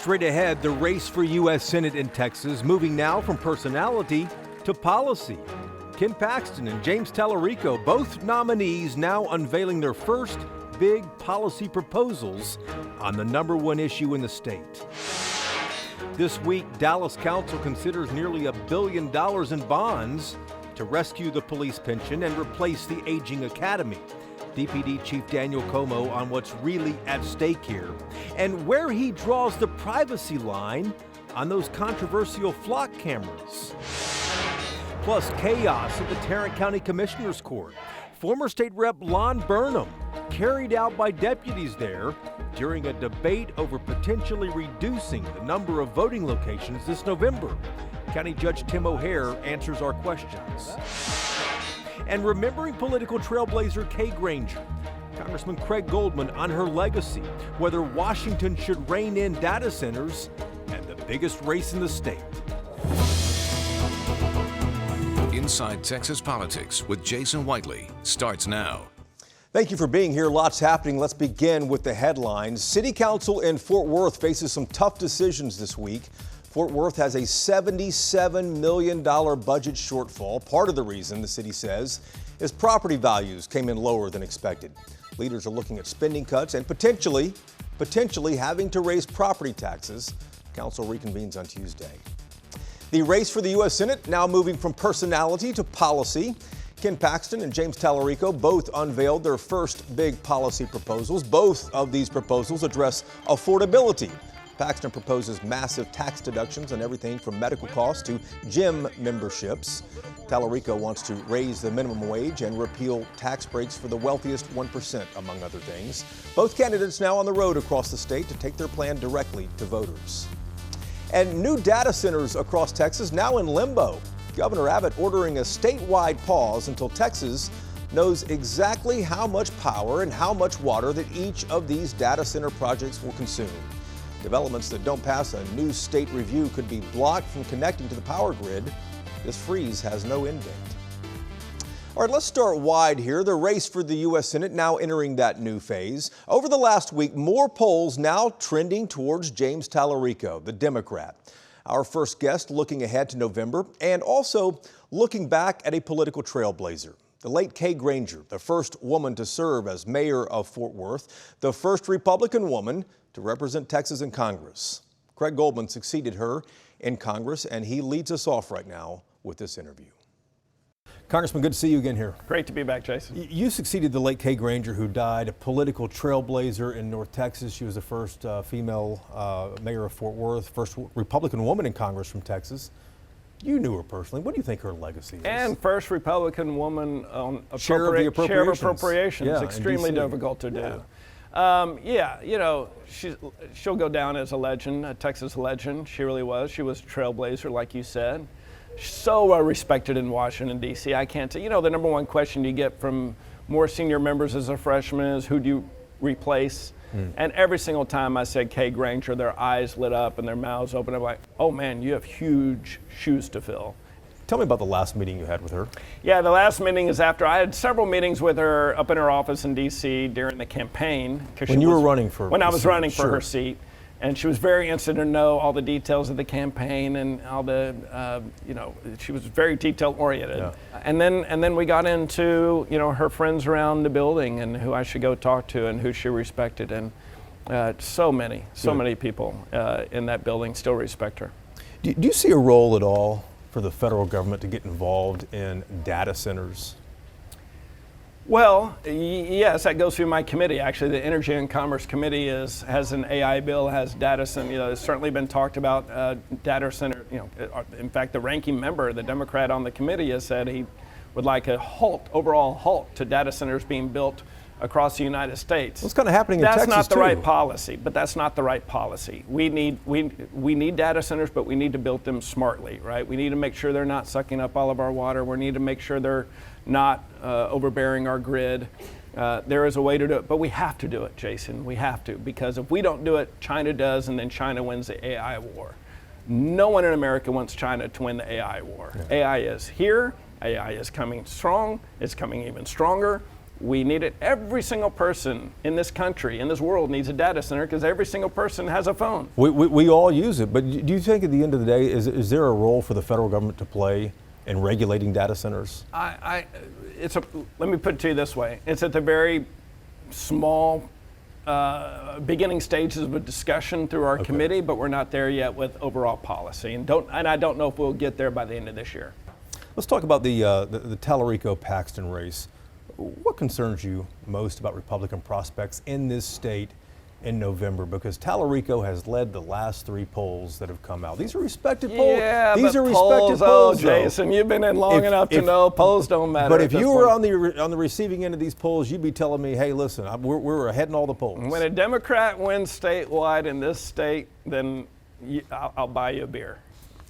Straight ahead, the race for U.S. Senate in Texas, moving now from personality to policy. Ken Paxton and James Tallarico, both nominees, now unveiling their first big policy proposals on the number one issue in the state. This week, Dallas Council considers nearly $1 billion in bonds to rescue the police pension and replace the aging academy. DPD Chief Daniel Como on what's really at stake here and where he draws the privacy line on those controversial flock cameras. Plus, chaos at the Tarrant County Commissioner's Court. Former State Rep Lon Burnham carried out by deputies there during a debate over potentially reducing the number of voting locations this November. County Judge Tim O'Hare answers our questions. And remembering political trailblazer Kay Granger, Congressman Craig Goldman on her legacy, whether Washington should rein in data centers, and the biggest race in the state. Inside Texas Politics with Jason Whiteley starts now. Thank you for being here. Lots happening. Let's begin with the headlines. City Council in Fort Worth faces some tough decisions this week. Fort Worth has a $77 million budget shortfall. Part of the reason, the city says, is property values came in lower than expected. Leaders are looking at spending cuts and potentially having to raise property taxes. Council reconvenes on Tuesday. The race for the U.S. Senate now moving from personality to policy. Ken Paxton and James Tallarico both unveiled their first big policy proposals. Both of these proposals address affordability. Paxton proposes massive tax deductions on everything from medical costs to gym memberships. Tallarico wants to raise the minimum wage and repeal tax breaks for the wealthiest 1%, among other things. Both candidates now on the road across the state to take their plan directly to voters. And new data centers across Texas now in limbo. Governor Abbott ordering a statewide pause until Texas knows exactly how much power and how much water that each of these data center projects will consume. Developments that don't pass a new state review could be blocked from connecting to the power grid. This freeze has no end date. All right, let's start wide here. The race for the U.S. Senate now entering that new phase. Over the last week, more polls now trending towards James Tallarico, the Democrat. Our first guest looking ahead to November and also looking back at a political trailblazer. The late Kay Granger, the first woman to serve as mayor of Fort Worth, the first Republican woman to represent Texas in Congress. Craig Goldman succeeded her in Congress, and he leads us off right now with this interview. Congressman, good to see you again here. Great to be back, Jason. You succeeded the late Kay Granger, who died, a political trailblazer in North Texas. She was the first female mayor of Fort Worth, first Republican woman in Congress from Texas. You knew her personally. What do you think her legacy is? And first Republican woman on share of appropriations. Yeah, extremely difficult to do. She'll go down as a legend, a Texas legend. She really was. She was a trailblazer, like you said. So respected in Washington, D.C. I can't say, the number one question you get from more senior members as a freshman is, who do you replace? And every single time I said Kay Granger, their eyes lit up and their mouths open. I'm like, oh man, you have huge shoes to fill. Tell me about the last meeting you had with her. Yeah, the last meeting is after I had several meetings with her up in her office in D.C. during the campaign. When you were running for When I was running for her seat. And she was very interested to know all the details of the campaign and all the, she was very detail oriented. Yeah. And then we got into, her friends around the building and who I should go talk to and who she respected. And so many people in that building still respect her. Do you see a role at all for the federal government to get involved in data centers? Well, yes, that goes through my committee. Actually, the Energy and Commerce Committee has an AI bill, has data center. It's certainly been talked about data center. In fact, the ranking member, the Democrat on the committee, has said he would like a overall halt to data centers being built across the United States. What's kind of happening in Texas too? That's not the right policy, but that's not the right policy. We need data centers, but we need to build them smartly, right? We need to make sure they're not sucking up all of our water. We need to make sure they're not overbearing our grid. There is a way to do it, but we have to do it, Jason. We have to, because if we don't do it, China does, and then China wins the AI war. No one in America wants China to win the AI war. Yeah. AI is here. AI is coming strong. It's coming even stronger. We need it. Every single person in this country, in this world, needs a data center because every single person has a phone. We all use it, but do you think at the end of the day, is there a role for the federal government to play in regulating data centers? Let me put it to you this way. It's at the very small beginning stages of a discussion through our committee, but we're not there yet with overall policy. And I don't know if we'll get there by the end of this year. Let's talk about the Tallarico-Paxton race. What concerns you most about Republican prospects in this state in November? Because Tallarico has led the last 3 polls that have come out. These are respected polls. Yeah, These are polls, respected polls. Jason, you've been in long enough to know polls don't matter. But if you were on the receiving end of these polls, you'd be telling me, hey, listen, we're ahead in all the polls. When a Democrat wins statewide in this state, then I'll buy you a beer.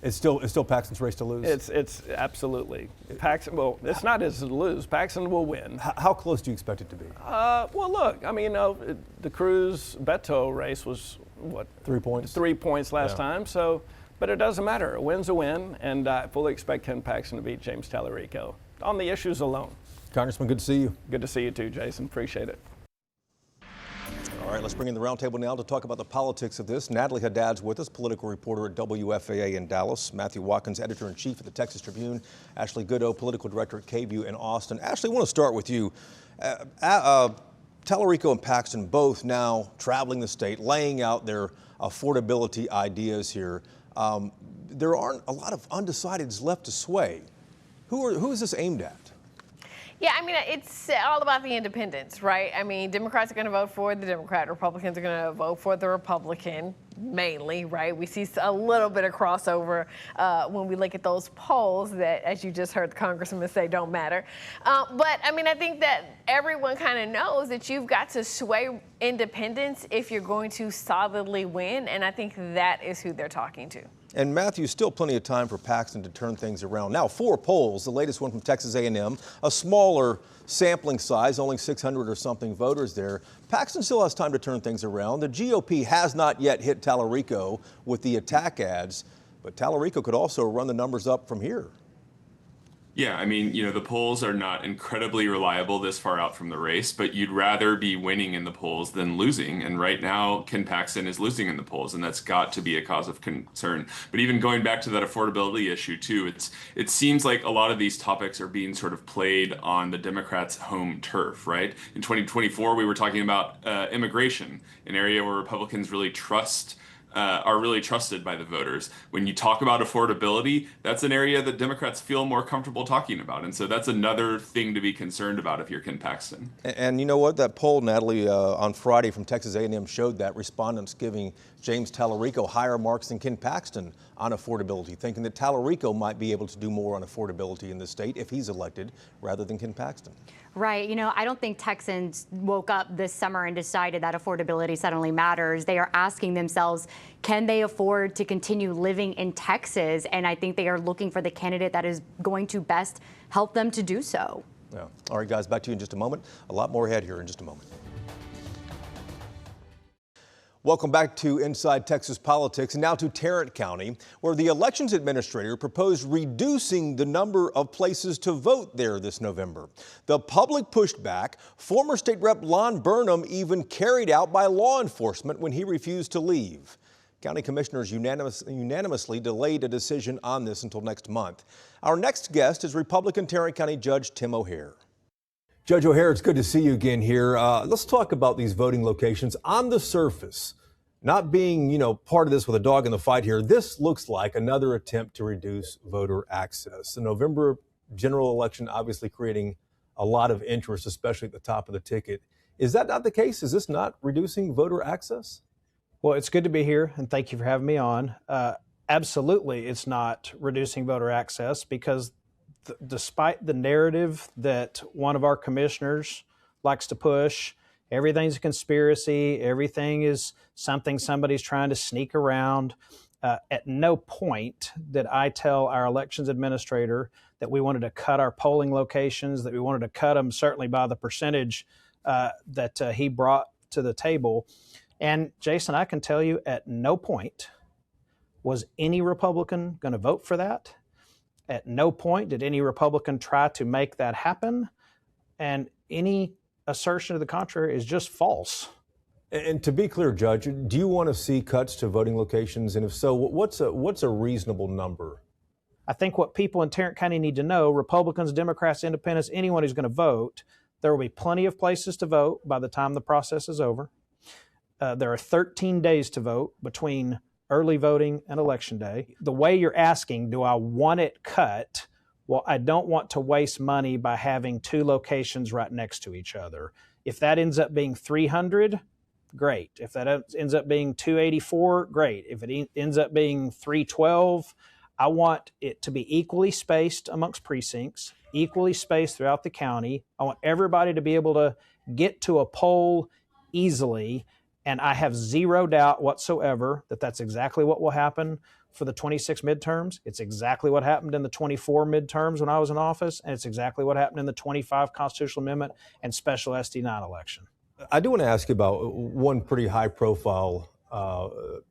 It's still Paxton's race to lose? It's absolutely. Paxton, well, it's not his to lose. Paxton will win. How close do you expect it to be? Well, look, I mean, the Cruz-Beto race was, what? 3 points? 3 points last time, so, but it doesn't matter. A win's a win, and I fully expect Ken Paxton to beat James Tallarico on the issues alone. Congressman, good to see you. Good to see you too, Jason. Appreciate it. All right, let's bring in the roundtable now to talk about the politics of this. Natalie Haddad's with us, political reporter at WFAA in Dallas. Matthew Watkins, editor-in-chief at the Texas Tribune. Ashley Goodo, political director at KVUE in Austin. Ashley, I want to start with you. Tallarico and Paxton both now traveling the state, laying out their affordability ideas here. There aren't a lot of undecideds left to sway. Who is this aimed at? Yeah, I mean, it's all about the independents, right? I mean, Democrats are going to vote for the Democrat, Republicans are going to vote for the Republican, mainly, right? We see a little bit of crossover when we look at those polls that, as you just heard the congressman say, don't matter. But, I mean, I think that everyone kind of knows that you've got to sway independents if you're going to solidly win, and I think that is who they're talking to. And Matthew, still plenty of time for Paxton to turn things around. Now, 4 polls, the latest one from Texas A&M, a smaller sampling size, only 600 or something voters there. Paxton still has time to turn things around. The GOP has not yet hit Tallarico with the attack ads, but Tallarico could also run the numbers up from here. Yeah, I mean, the polls are not incredibly reliable this far out from the race, but you'd rather be winning in the polls than losing. And right now, Ken Paxton is losing in the polls, and that's got to be a cause of concern. But even going back to that affordability issue, too, it seems like a lot of these topics are being sort of played on the Democrats' home turf, right? In 2024, we were talking about immigration, an area where Republicans really are really trusted by the voters. When you talk about affordability, that's an area that Democrats feel more comfortable talking about. And so that's another thing to be concerned about if you're Ken Paxton. And you know what? That poll, Natalie, on Friday from Texas A&M showed that respondents giving James Tallarico higher marks than Ken Paxton on affordability, thinking that Tallarico might be able to do more on affordability in the state if he's elected rather than Ken Paxton. Right. I don't think Texans woke up this summer and decided that affordability suddenly matters. They are asking themselves, can they afford to continue living in Texas? And I think they are looking for the candidate that is going to best help them to do so. Yeah. All right, guys, back to you in just a moment. A lot more ahead here in just a moment. Welcome back to Inside Texas Politics, and now to Tarrant County, where the elections administrator proposed reducing the number of places to vote there this November. The public pushed back. Former State Rep Lon Burnham even carried out by law enforcement when he refused to leave. County commissioners unanimously delayed a decision on this until next month. Our next guest is Republican Tarrant County Judge Tim O'Hare. Judge O'Hare, it's good to see you again here. Let's talk about these voting locations. On the surface, not being, part of this with a dog in the fight here, this looks like another attempt to reduce voter access. The November general election obviously creating a lot of interest, especially at the top of the ticket. Is that not the case? Is this not reducing voter access? Well, it's good to be here, and thank you for having me on. Absolutely, it's not reducing voter access because despite the narrative that one of our commissioners likes to push, everything's a conspiracy, everything is something somebody's trying to sneak around. At no point did I tell our elections administrator that we wanted to cut our polling locations, that we wanted to cut them certainly by the percentage that he brought to the table. And Jason, I can tell you at no point was any Republican going to vote for that. At no point did any Republican try to make that happen. And any assertion to the contrary is just false. And to be clear, Judge, do you want to see cuts to voting locations? And if so, what's a reasonable number? I think what people in Tarrant County need to know, Republicans, Democrats, Independents, anyone who's going to vote, there will be plenty of places to vote by the time the process is over. There are 13 days to vote between early voting and Election Day. The way you're asking, do I want it cut? Well, I don't want to waste money by having two locations right next to each other. If that ends up being 300, great. If that ends up being 284, great. If it ends up being 312, I want it to be equally spaced amongst precincts, equally spaced throughout the county. I want everybody to be able to get to a poll easily. And I have zero doubt whatsoever that that's exactly what will happen for the 26 midterms. It's exactly what happened in the 24 midterms when I was in office. And it's exactly what happened in the 25 constitutional amendment and special SD9 election. I do want to ask you about one pretty high profile part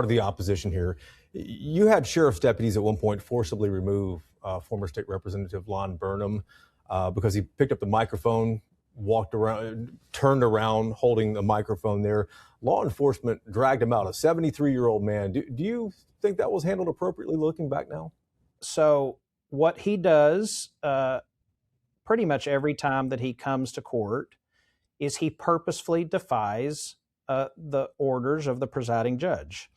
of the opposition here. You had sheriff's deputies at one point forcibly remove former state representative Lon Burnham because he picked up the microphone, walked around, turned around holding the microphone there. Law enforcement dragged him out, a 73-year-old man. Do you think that was handled appropriately looking back now? So what he does pretty much every time that he comes to court is he purposefully defies the orders of the presiding judge.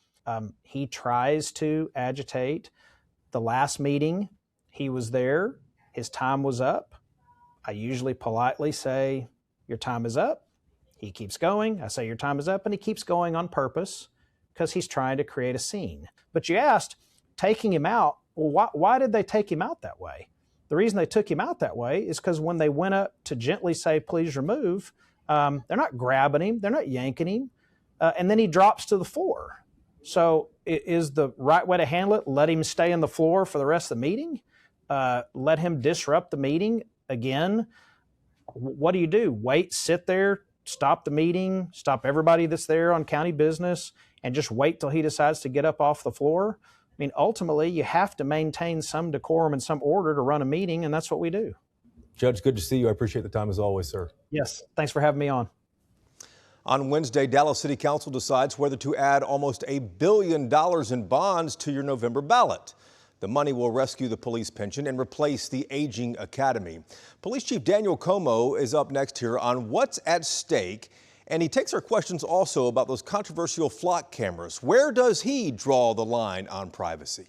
He tries to agitate. The last meeting, he was there. His time was up. I usually politely say, your time is up. He keeps going. I say, your time is up. And he keeps going on purpose because he's trying to create a scene. But you asked, taking him out, well, why did they take him out that way? The reason they took him out that way is because when they went up to gently say, please remove, they're not grabbing him. They're not yanking him. And then he drops to the floor. So is the right way to handle it, let him stay on the floor for the rest of the meeting? Let him disrupt the meeting again? What do? Wait, sit there, stop the meeting, stop everybody that's there on county business, and just wait till he decides to get up off the floor? I mean, ultimately, you have to maintain some decorum and some order to run a meeting, and that's what we do. Judge, good to see you. I appreciate the time as always, sir. Yes, thanks for having me on. On Wednesday, Dallas City Council decides whether to add almost $1 billion in bonds to your November ballot. The money will rescue the police pension and replace the aging academy. Police Chief Daniel Como is up next here on what's at stake, and he takes our questions also about those controversial flock cameras. Where does he draw the line on privacy?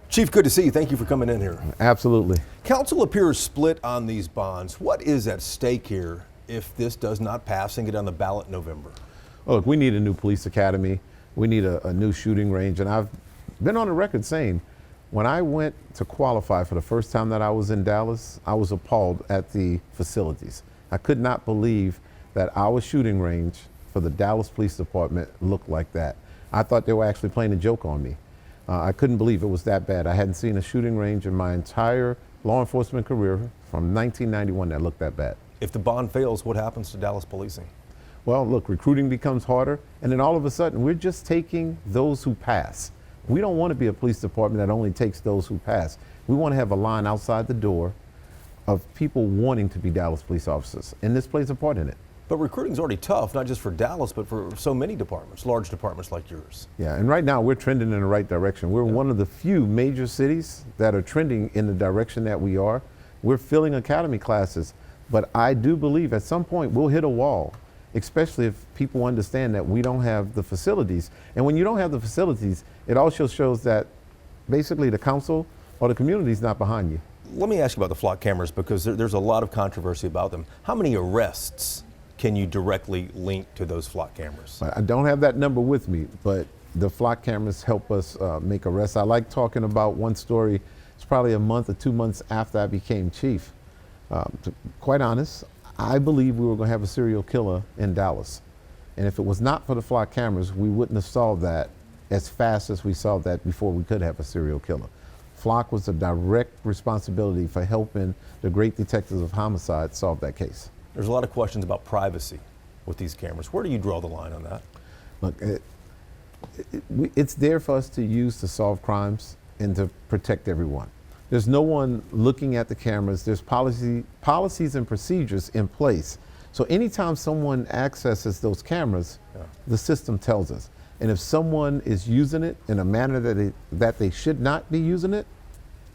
Chief, good to see you. Thank you for coming in here. Absolutely. Council appears split on these bonds. What is at stake here if this does not pass and get on the ballot in November? Well, look, we need a new police academy. We need a new shooting range. And I've been on the record saying, when I went to qualify for the first time that I was in Dallas, I was appalled at the facilities. I could not believe that our shooting range for the Dallas Police Department looked like that. I thought they were actually playing a joke on me. I couldn't believe it was that bad. I hadn't seen a shooting range in my entire law enforcement career from 1991 that looked that bad. If the bond fails, what happens to Dallas policing? Well, look, recruiting becomes harder, and then all of a sudden, we're just taking those who pass. We don't want to be a police department that only takes those who pass. We want to have a line outside the door of people wanting to be Dallas police officers, and this plays a part in it. But recruiting is already tough, not just for Dallas, but for so many departments, large departments like yours. Yeah, and right now we're trending in the right direction. We're one of the few major cities that are trending in the direction that we are. We're filling academy classes, but I do believe at some point we'll hit a wall, especially if people understand that we don't have the facilities. And when you don't have the facilities, it also shows that basically the council or the community is not behind you. Let me ask you about the flock cameras because there's a lot of controversy about them. How many arrests can you directly link to those flock cameras? I don't have that number with me, but the flock cameras help us make arrests. I like talking about one story. It's probably a month or 2 months after I became chief. To quite honest, I believe we were going to have a serial killer in Dallas. And if it was not for the flock cameras, we wouldn't have solved that as fast as we solved that before we could have a serial killer. Flock was a direct responsibility for helping the great detectives of homicide solve that case. There's a lot of questions about privacy with these cameras. Where do you draw the line on that? Look, it's there for us to use to solve crimes and to protect everyone. There's no one looking at the cameras. There's policies and procedures in place. So anytime someone accesses those cameras, the system tells us. And if someone is using it in a manner that they should not be using it,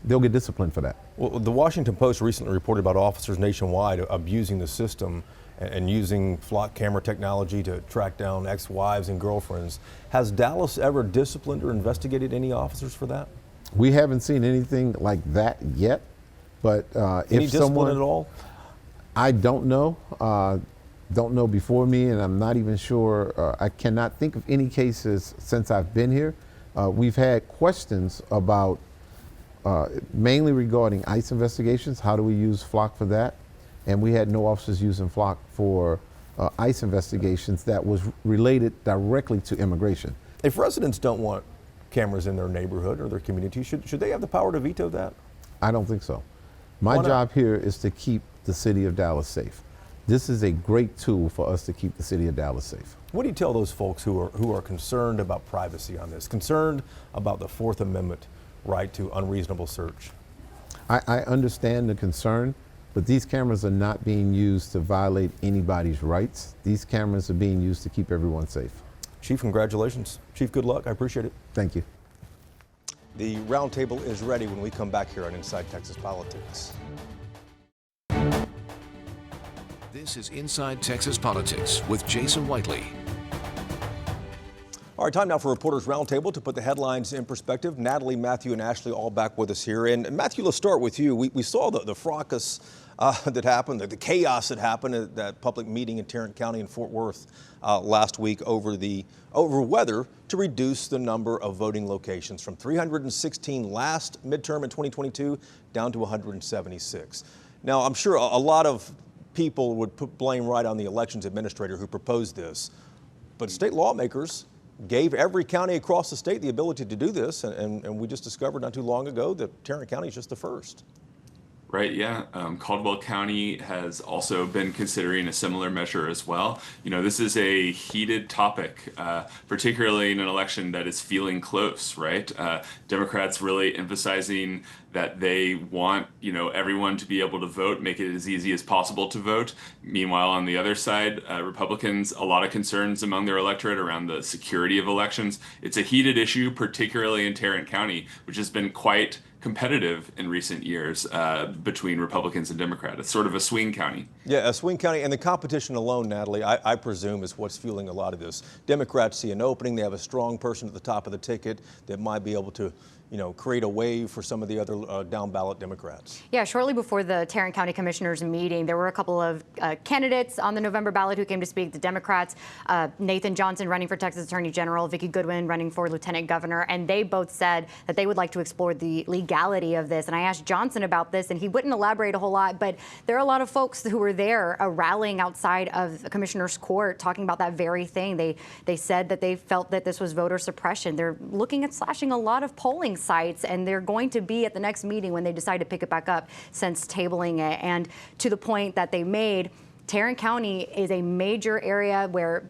they'll get disciplined for that. Well, the Washington Post recently reported about officers nationwide abusing the system and using flock camera technology to track down ex-wives and girlfriends. Has Dallas ever disciplined or investigated any officers for that? We haven't seen anything like that yet, but Any if discipline someone at all? I don't know. Don't know before me, and I'm not even sure. I cannot think of any cases since I've been here. We've had questions about mainly regarding ICE investigations. How do we use flock for that? And we had no officers using flock for ICE investigations that was related directly to immigration. If residents don't want cameras in their neighborhood or their community, should they have the power to veto that? I don't think so. My job here is to keep the city of Dallas safe. This is a great tool for us to keep the city of Dallas safe. What do you tell those folks who are concerned about privacy on this, concerned about the Fourth Amendment right to unreasonable search? I understand the concern, but these cameras are not being used to violate anybody's rights. These cameras are being used to keep everyone safe. Chief, congratulations. Chief, good luck. I appreciate it. Thank you. The roundtable is ready when we come back here on Inside Texas Politics. This is Inside Texas Politics with Jason Whiteley. All right, time now for Reporters Roundtable to put the headlines in perspective. Natalie, Matthew, and Ashley all back with us here. And Matthew, let's start with you. We saw the fracas that happened, the chaos that happened at that public meeting in Tarrant County in Fort Worth last week over whether to reduce the number of voting locations from 316 last midterm in 2022 down to 176. Now, I'm sure a lot of people would put blame right on the elections administrator who proposed this, but state lawmakers gave every county across the state the ability to do this, and we just discovered not too long ago that Tarrant County is just the first. Right, yeah. Caldwell County has also been considering a similar measure as well. You know, this is a heated topic, particularly in an election that is feeling close, right? Democrats really emphasizing that they want, everyone to be able to vote, make it as easy as possible to vote. Meanwhile, on the other side, Republicans, a lot of concerns among their electorate around the security of elections. It's a heated issue, particularly in Tarrant County, which has been quite competitive in recent years between Republicans and Democrats. It's sort of a swing county. Yeah, a swing county, and the competition alone, Natalie, I presume is what's fueling a lot of this. Democrats see an opening. They have a strong person at the top of the ticket that might be able to create a wave for some of the other down ballot Democrats. Yeah, shortly before the Tarrant County Commissioners meeting, there were a couple of candidates on the November ballot who came to speak. The Democrats, Nathan Johnson running for Texas Attorney General, Vicki Goodwin running for Lieutenant Governor, and they both said that they would like to explore the legality of this. And I asked Johnson about this, and he wouldn't elaborate a whole lot, but there are a lot of folks who were there rallying outside of the Commissioner's Court talking about that very thing. They said that they felt that this was voter suppression. They're looking at slashing a lot of polling sites, and they're going to be at the next meeting when they decide to pick it back up since tabling it. And to the point that they made, Tarrant County is a major area where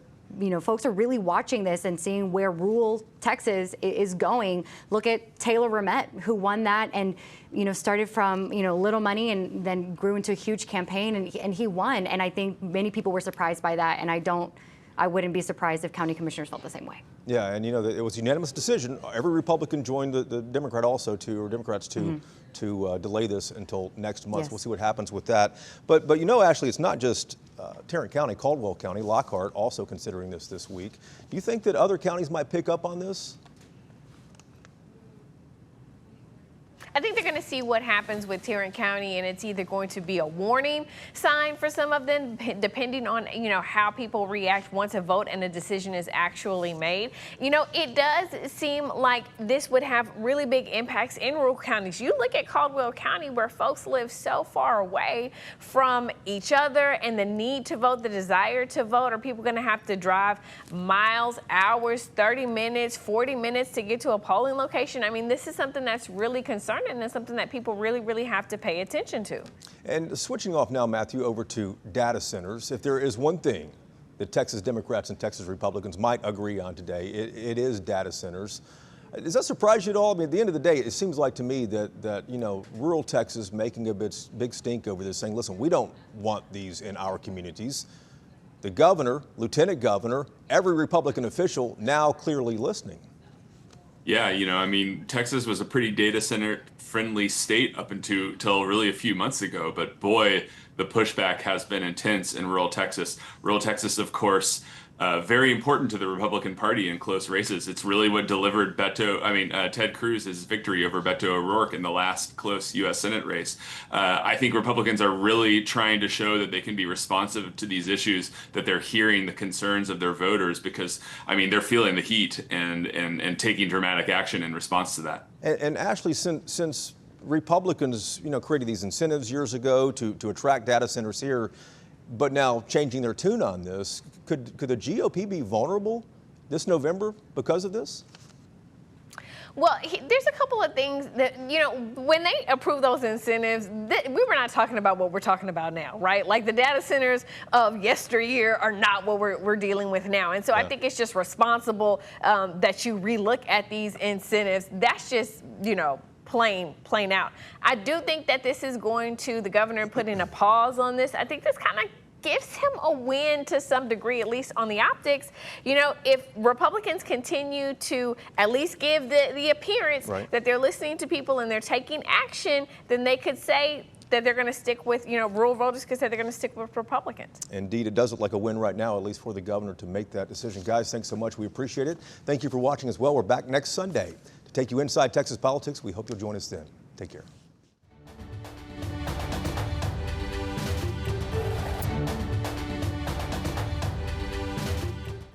folks are really watching this and seeing where rural Texas is going. Look at Taylor Ramette, who won that and started from little money and then grew into a huge campaign, and he won. And I think many people were surprised by that, and I wouldn't be surprised if county commissioners felt the same way. Yeah, and it was a unanimous decision. Every Republican joined the Democrats to delay this until next month. Yes. We'll see what happens with that. But Ashley, it's not just Tarrant County, Caldwell County, Lockhart also considering this week. Do you think that other counties might pick up on this? I think they're going to see what happens with Tarrant County, and it's either going to be a warning sign for some of them, depending on how people react once a vote and a decision is actually made. It does seem like this would have really big impacts in rural counties. You look at Caldwell County, where folks live so far away from each other, and the need to vote, the desire to vote. Are people going to have to drive miles, hours, 30 minutes, 40 minutes to get to a polling location? I mean, this is something that's really concerning, and it's something that people really, really have to pay attention to. And switching off now, Matthew, over to data centers. If there is one thing that Texas Democrats and Texas Republicans might agree on today, it is data centers. Does that surprise you at all? I mean, at the end of the day, it seems like to me that rural Texas making a big stink over this, saying, listen, we don't want these in our communities. The governor, lieutenant governor, every Republican official now clearly listening. Yeah, I mean, Texas was a pretty data center friendly state up until really a few months ago. But boy, the pushback has been intense in rural Texas. Rural Texas, of course, very important to the Republican Party in close races. It's really what delivered Ted Cruz's victory over Beto O'Rourke in the last close U.S. Senate race. I think Republicans are really trying to show that they can be responsive to these issues, that they're hearing the concerns of their voters, because, they're feeling the heat and taking dramatic action in response to that. And Ashley, since Republicans, created these incentives years ago to attract data centers here, but now changing their tune on this, could the GOP be vulnerable this November because of this? Well, there's a couple of things that, when they approve those incentives, we were not talking about what we're talking about now, right? Like the data centers of yesteryear are not what we're dealing with now. And so I think it's just responsible that you relook at these incentives. That's just, plain out. I do think that this is going to, the governor putting a pause on this, I think this kind of gives him a win to some degree, at least on the optics. If Republicans continue to at least give the appearance that they're listening to people and they're taking action, then they could say that they're going to stick with, rural voters could say they're going to stick with Republicans. Indeed, it does look like a win right now, at least for the governor to make that decision. Guys, thanks so much. We appreciate it. Thank you for watching as well. We're back next Sunday to take you inside Texas politics. We hope you'll join us then. Take care.